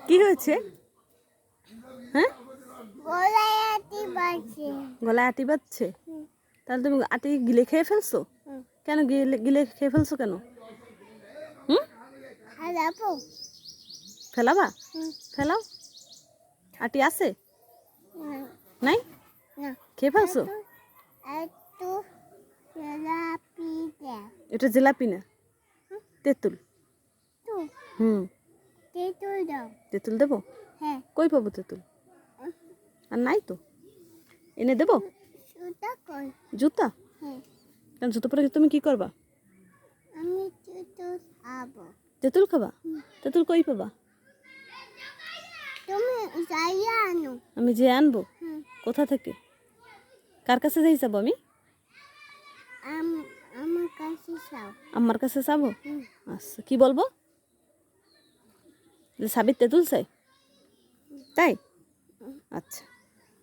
কি হয়েছে? হ্যাঁ, গলায় আটি বাজছে। তাহলে তুমি আটি গিলে খেয়ে ফেলছো? কেন গিলে গিলে খেয়ে ফেলছো কেন? ফেলাবা? ফেলাও। আটি আছে? নাই? খেয়ে ফেলছো? এটা জিলাপি না, তেঁতুল। তেঁতুল দেবো? কই পাবো তেঁতুল? আর নাই তো, এনে দেবো? জুতা? কারণ জুতো পরে তুমি কি করবা? তেঁতুল খাবা? তেঁতুল কই পাবা? আমি যে আনবো? কোথা থেকে? কার কাছে যাই যাবো আমি? আমার কাছে যাবো? আচ্ছা, কি বলবো? সাবির তেঁতুল চাই, তাই? আচ্ছা।